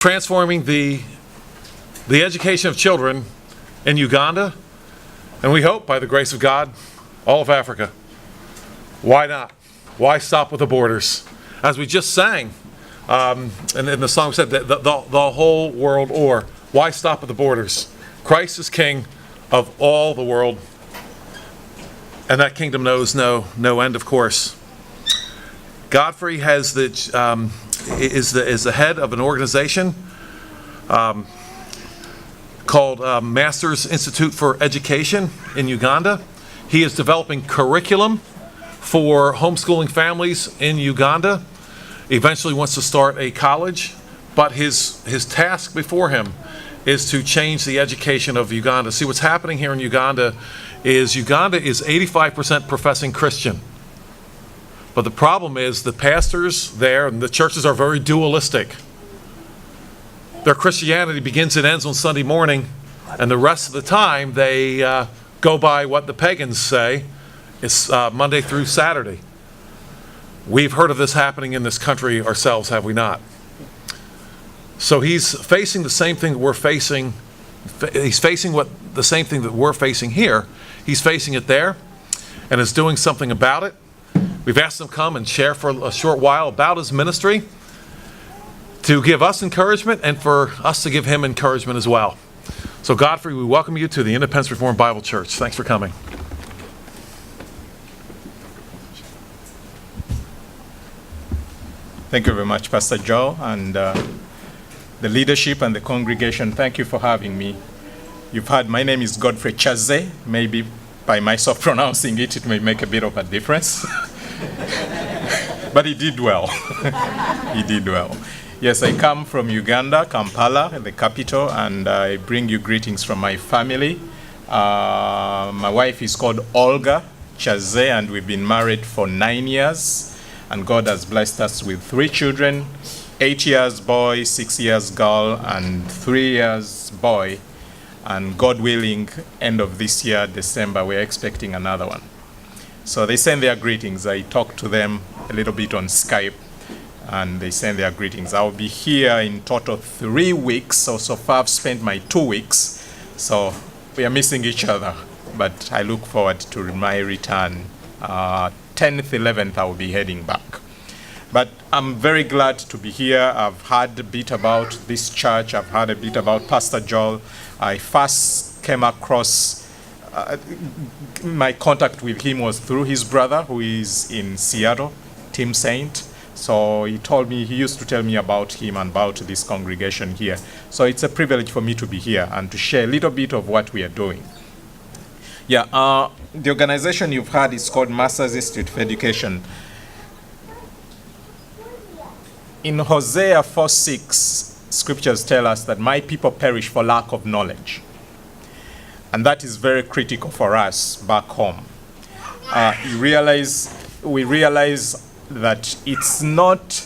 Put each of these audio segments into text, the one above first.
transforming the education of children in Uganda, and we hope, by the grace of God, all of Africa. Why not? Why stop with the borders? As we just sang, and in the song said, the whole world o'er. Why stop at the borders? Christ is King of all the world, and that kingdom knows no end, of course. Godfrey is the head of an organization called Masters Institute for Education in Uganda. He is developing curriculum for homeschooling families in Uganda. Eventually wants to start a college, but his task before him is to change the education of Uganda. See, what's happening here in Uganda is 85% professing Christian. But the problem is the pastors there and the churches are very dualistic. Their Christianity begins and ends on Sunday morning, and the rest of the time they go by what the pagans say. It's Monday through Saturday. We've heard of this happening in this country ourselves, have we not? So he's facing the same thing that we're facing. He's facing the same thing that we're facing here. He's facing it there, and is doing something about it. We've asked him to come and share for a short while about his ministry, to give us encouragement and for us to give him encouragement as well. So Godfrey, we welcome you to the Independence Reformed Bible Church. Thanks for coming. Thank you very much, Pastor Joe, and the leadership and the congregation. Thank you for having me. You've heard my name is Godfrey Kyazze. Maybe by myself pronouncing it, it may make a bit of a difference. But he did well. He did well. Yes, I come from Uganda, Kampala, the capital, and I bring you greetings from my family. My wife is called Olga Kyazze, and we've been married for 9 years. And God has blessed us with 3 children, 8 years boy, 6 years girl, and 3 years boy. And God willing, end of this year, December, we're expecting another one. So they send their greetings. I talk to them a little bit on Skype, and they send their greetings. I'll be here in total 3 weeks, so far I've spent my 2 weeks. So we are missing each other, but I look forward to my return. 10th, 11th, I will be heading back. But I'm very glad to be here. I've heard a bit about this church. I've heard a bit about Pastor Joel. I first came across, my contact with him was through his brother who is in Seattle, Tim Saint. So he used to tell me about him and about this congregation here. So it's a privilege for me to be here and to share a little bit of what we are doing. Yeah, the organization you've heard is called Masters Institute for Education. In Hosea 4:6, scriptures tell us that my people perish for lack of knowledge. And that is very critical for us back home. We realize that it's not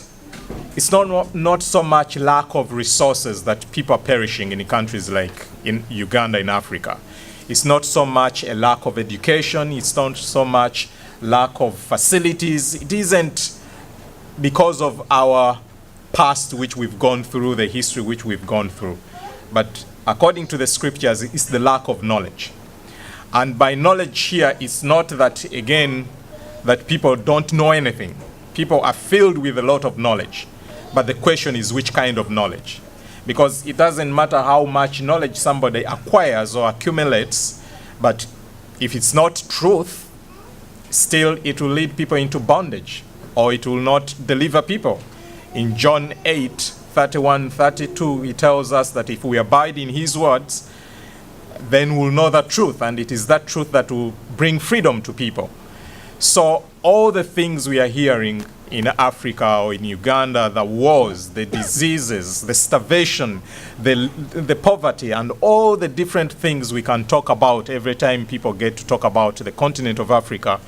so much lack of resources that people are perishing in countries like in Uganda, in Africa. It's not so much a lack of education. It's not so much lack of facilities. It isn't because of our past which we've gone through, the history which we've gone through. But according to the scriptures, it's the lack of knowledge. And by knowledge here, it's not that, again, that people don't know anything. People are filled with a lot of knowledge. But the question is which kind of knowledge? Because it doesn't matter how much knowledge somebody acquires or accumulates, but if it's not truth, still it will lead people into bondage, or it will not deliver people. In John 8:31-32, he tells us that if we abide in his words, then we'll know the truth, and it is that truth that will bring freedom to people. So all the things we are hearing in Africa or in Uganda, the wars, the diseases, the starvation, the poverty, and all the different things we can talk about every time people get to talk about the continent of Africa,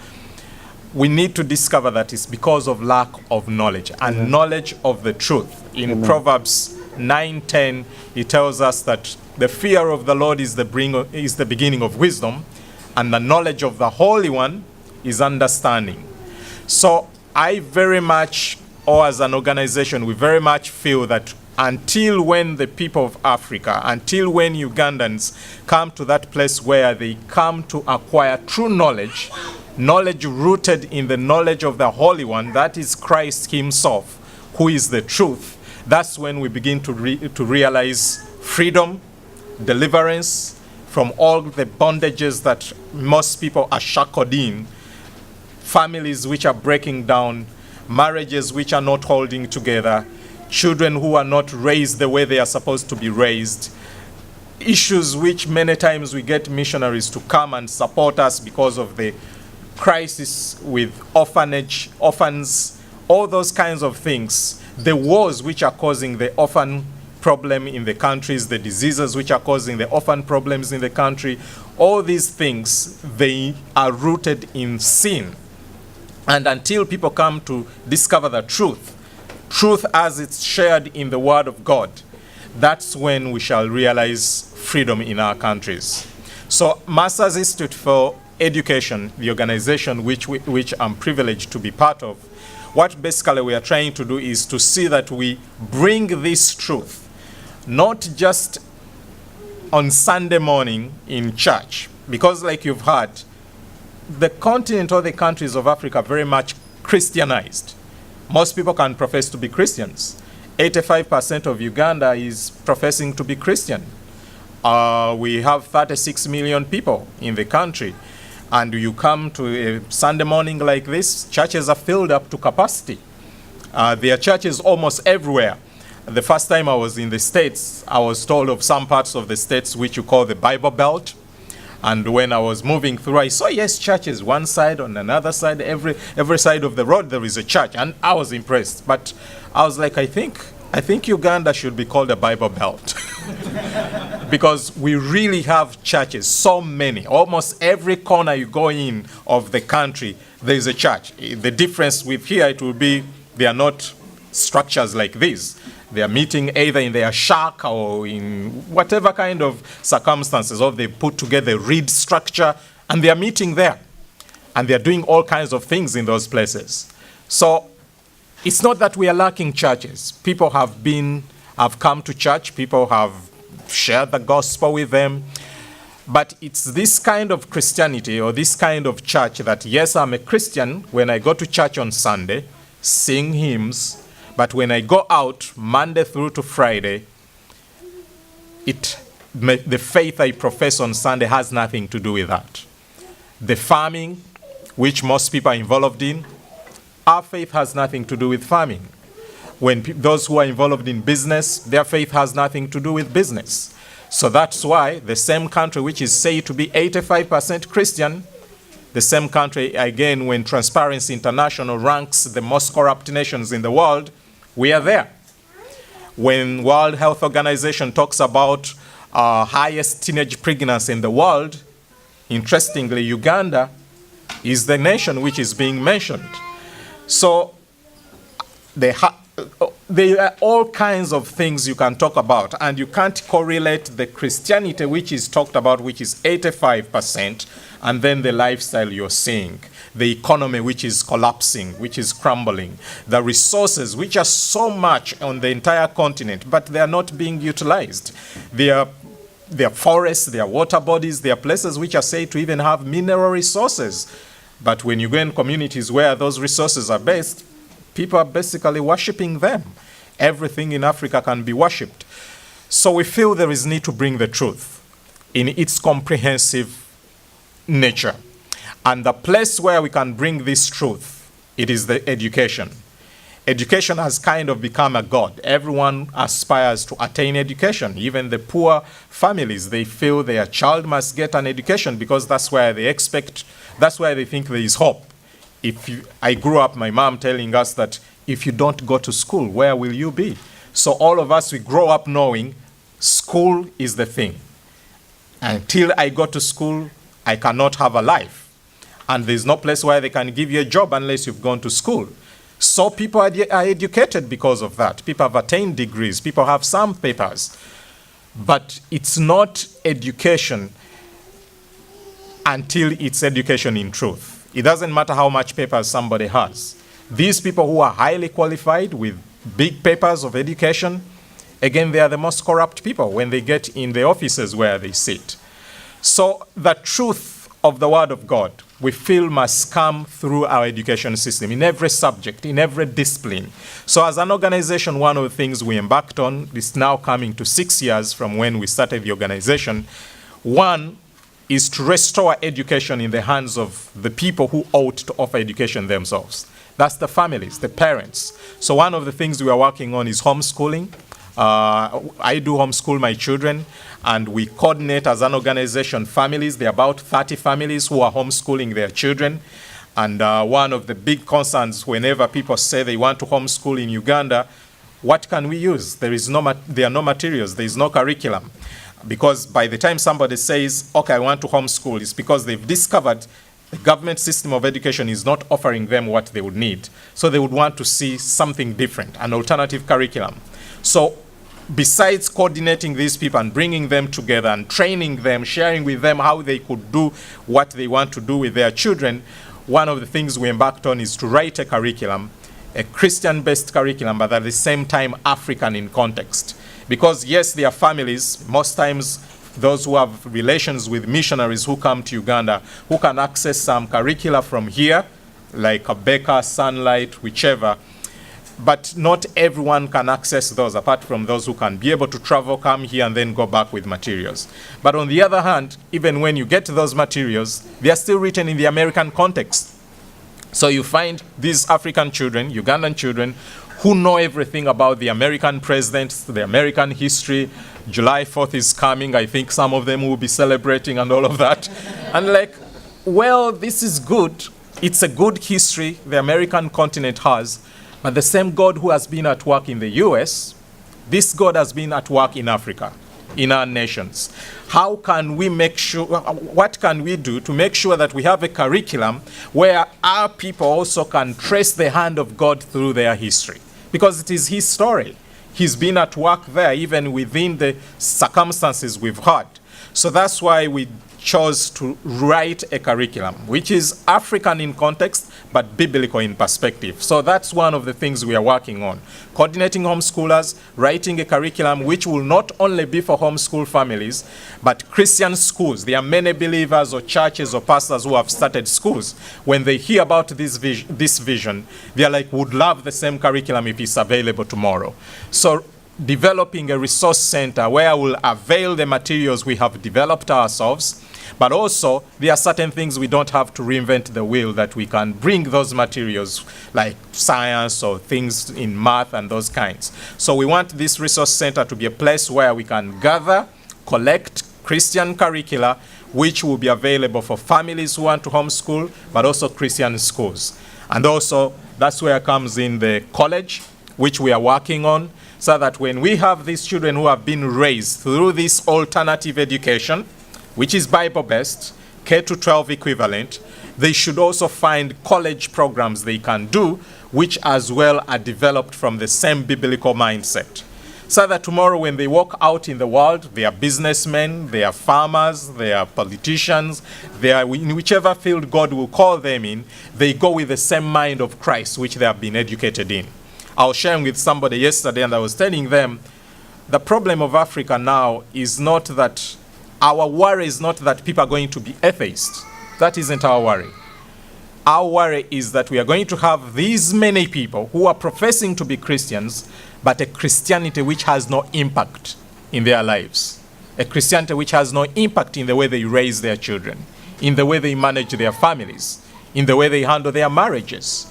we need to discover that it's because of lack of knowledge and knowledge of the truth. In Proverbs 9:10, it tells us that the fear of the Lord is the beginning of wisdom, and the knowledge of the Holy One is understanding. So I very much, or as an organization, we very much feel that until when the people of Africa, until when Ugandans come to that place where they come to acquire true knowledge, knowledge rooted in the knowledge of the Holy One, that is Christ himself, who is the truth, that's when we begin to realize freedom, deliverance from all the bondages that most people are shackled in, families which are breaking down, marriages which are not holding together, children who are not raised the way they are supposed to be raised, issues which many times we get missionaries to come and support us because of the crisis with orphans, all those kinds of things, the wars which are causing the orphan problem in the countries, the diseases which are causing the orphan problems in the country, all these things, they are rooted in sin. And until people come to discover the truth as it's shared in the Word of God, that's when we shall realize freedom in our countries. So Masters Institute for Education, the organization which I'm privileged to be part of, what basically we are trying to do is to see that we bring this truth, not just on Sunday morning in church, because like you've heard, the continent or the countries of Africa are very much Christianized. Most people can profess to be Christians. 85% of Uganda is professing to be Christian. We have 36 million people in the country. And you come to a Sunday morning like this, churches are filled up to capacity. There are churches almost everywhere. The first time I was in the States, I was told of some parts of the States which you call the Bible Belt. And when I was moving through, I saw, yes, churches, one side, on another side, every side of the road there is a church. And I was impressed. But I was like, I think Uganda should be called a Bible Belt. Because we really have churches, so many. Almost every corner you go in of the country, there is a church. The difference with here, it will be they are not structures like this. They are meeting either in their shack or in whatever kind of circumstances, or they put together a reed structure, and they are meeting there. And they are doing all kinds of things in those places. So it's not that we are lacking churches. People have come to church, people have shared the gospel with them. But it's this kind of Christianity or this kind of church that, yes, I'm a Christian when I go to church on Sunday, sing hymns, but when I go out Monday through to Friday, the faith I profess on Sunday has nothing to do with that. The farming, which most people are involved in, our faith has nothing to do with farming. When those who are involved in business, their faith has nothing to do with business. So that's why the same country which is said to be 85% Christian, the same country, again, when Transparency International ranks the most corrupt nations in the world, we are there. When World Health Organization talks about highest teenage pregnancy in the world, interestingly, Uganda is the nation which is being mentioned. So there are all kinds of things you can talk about, and you can't correlate the Christianity which is talked about, which is 85%, and then the lifestyle you're seeing, the economy which is collapsing, which is crumbling, the resources which are so much on the entire continent, but they are not being utilized. There are forests, there are water bodies, there are places which are said to even have mineral resources. But when you go in communities where those resources are based, people are basically worshiping them. Everything in Africa can be worshipped. So we feel there is need to bring the truth in its comprehensive nature. And the place where we can bring this truth, it is the education. Education has kind of become a god. Everyone aspires to attain education. Even the poor families, they feel their child must get an education because that's where they think there is hope. I grew up, my mom telling us that if you don't go to school, where will you be? So all of us, we grow up knowing school is the thing. Until I go to school, I cannot have a life. And there's no place where they can give you a job unless you've gone to school. So people are educated because of that. People have attained degrees. People have some papers. But it's not education until it's education in truth. It doesn't matter how much papers somebody has. These people who are highly qualified with big papers of education, again, they are the most corrupt people when they get in the offices where they sit. So the truth of the Word of God, we feel, must come through our education system in every subject, in every discipline. So as an organization, one of the things we embarked on is now coming to 6 years from when we started the organization. One is to restore education in the hands of the people who ought to offer education themselves. That's the families, the parents. So one of the things we are working on is homeschooling. I do homeschool my children, and we coordinate as an organization families. There are about 30 families who are homeschooling their children. And one of the big concerns whenever people say they want to homeschool in Uganda, what can we use? There are no materials, there is no curriculum. Because by the time somebody says, okay, I want to homeschool, it's because they've discovered the government system of education is not offering them what they would need. So they would want to see something different, an alternative curriculum. So besides coordinating these people and bringing them together and training them, sharing with them how they could do what they want to do with their children, one of the things we embarked on is to write a curriculum, a Christian-based curriculum, but at the same time African in context. Because yes, there are families, most times those who have relations with missionaries who come to Uganda, who can access some curricula from here, like a Baker, Sunlight, whichever, but not everyone can access those, apart from those who can be able to travel, come here, and then go back with materials. But on the other hand, even when you get those materials, they are still written in the American context. So you find these African children, Ugandan children, who know everything about the American presidents, the American history. July 4th is coming. I think some of them will be celebrating and all of that. And like, well, this is good. It's a good history the American continent has. But the same God who has been at work in the US, this God has been at work in Africa, in our nations. How can we make sure, what can we do to make sure that we have a curriculum where our people also can trace the hand of God through their history? Because it is his story. He's been at work there even within the circumstances we've had. So that's why we chose to write a curriculum, which is African in context, but biblical in perspective. So that's one of the things we are working on. Coordinating homeschoolers, writing a curriculum which will not only be for homeschool families, but Christian schools. There are many believers or churches or pastors who have started schools. When they hear about this vision, they are like, would love the same curriculum if it's available tomorrow. So developing a resource center where we'll avail the materials we have developed ourselves, but also there are certain things we don't have to reinvent the wheel, that we can bring those materials like science or things in math and those kinds. So we want this resource center to be a place where we can gather, collect Christian curricula, which will be available for families who want to homeschool, but also Christian schools. And also that's where comes in the college, which we are working on, so that when we have these children who have been raised through this alternative education, which is Bible-based, K-12 equivalent, they should also find college programs they can do, which as well are developed from the same biblical mindset. So that tomorrow when they walk out in the world, they are businessmen, they are farmers, they are politicians, they are in whichever field God will call them in, they go with the same mind of Christ, which they have been educated in. I was sharing with somebody yesterday, and I was telling them, the problem of Africa now is not that, our worry is not that people are going to be atheists. That isn't our worry. Our worry is that we are going to have these many people who are professing to be Christians, but a Christianity which has no impact in their lives. A Christianity which has no impact in the way they raise their children, in the way they manage their families, in the way they handle their marriages.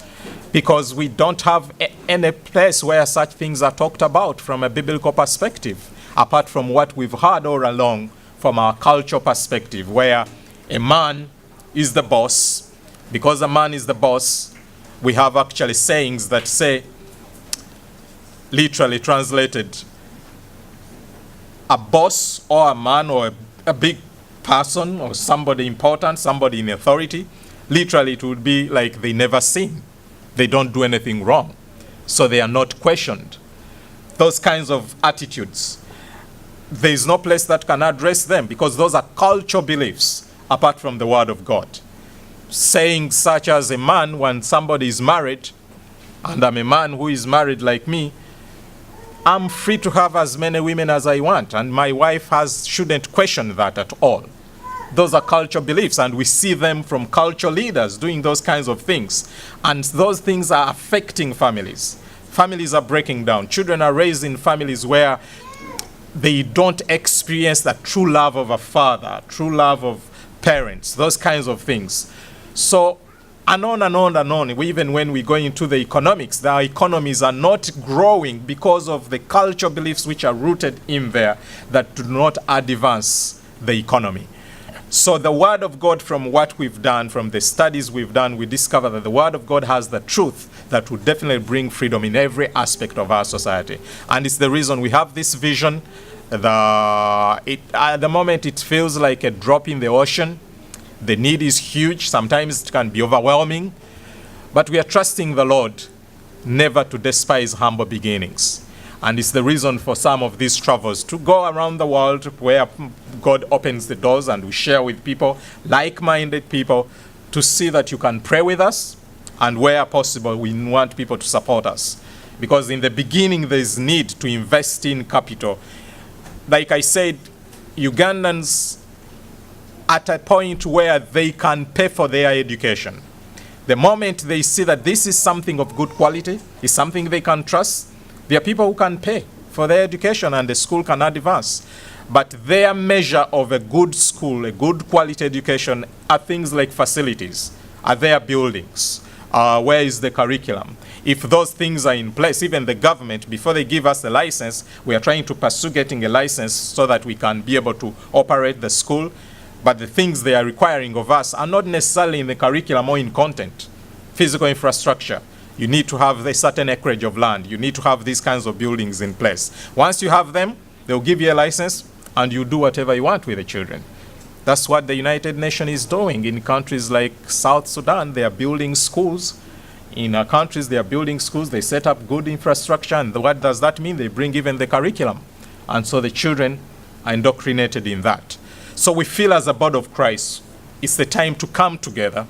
Because we don't have any place where such things are talked about from a biblical perspective, apart from what we've heard all along from our cultural perspective, where a man is the boss. Because a man is the boss, we have actually sayings that say, literally translated, a boss or a man or a big person or somebody important, somebody in authority, literally it would be like they never sin. They don't do anything wrong. So they are not questioned. Those kinds of attitudes, there is no place that can address them, because those are cultural beliefs apart from the Word of God. Sayings such as, a man, when somebody is married, and I'm a man who is married like me, I'm free to have as many women as I want, and my wife shouldn't question that at all. Those are cultural beliefs, and we see them from cultural leaders doing those kinds of things. And those things are affecting families. Families are breaking down. Children are raised in families where they don't experience that true love of a father, true love of parents, those kinds of things. So, and on and on and on. Even when we go into the economics, our economies are not growing because of the cultural beliefs which are rooted in there that do not advance the economy. So the Word of God, from what we've done, from the studies we've done, we discover that the Word of God has the truth that will definitely bring freedom in every aspect of our society. And it's the reason we have this vision. At the moment, it feels like a drop in the ocean. The need is huge. Sometimes it can be overwhelming. But we are trusting the Lord never to despise humble beginnings. And it's the reason for some of these travels to go around the world where God opens the doors and we share with people, like-minded people, to see that you can pray with us. And where possible, we want people to support us. Because in the beginning, there's need to invest in capital. Like I said, Ugandans at a point where they can pay for their education. The moment they see that this is something of good quality, is something they can trust, there are people who can pay for their education and the school can advance. But their measure of a good school, a good quality education, are things like facilities, are their buildings, where is the curriculum. If those things are in place, even the government, before they give us the license, we are trying to pursue getting a license so that we can be able to operate the school. But the things they are requiring of us are not necessarily in the curriculum or in content. Physical infrastructure. You need to have a certain acreage of land. You need to have these kinds of buildings in place. Once you have them, they'll give you a license and you do whatever you want with the children. That's what the United Nations is doing. In countries like South Sudan, they are building schools. In countries, they are building schools. They set up good infrastructure. And what does that mean? They bring even the curriculum. And so the children are indoctrinated in that. So we feel as a body of Christ, it's the time to come together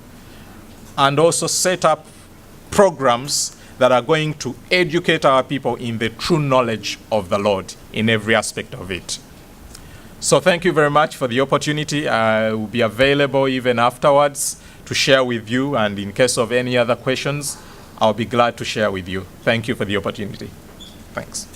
and also set up programs that are going to educate our people in the true knowledge of the Lord in every aspect of it. So thank you very much for the opportunity. I will be available even afterwards to share with you, and in case of any other questions, I'll be glad to share with you. Thank you for the opportunity. Thanks.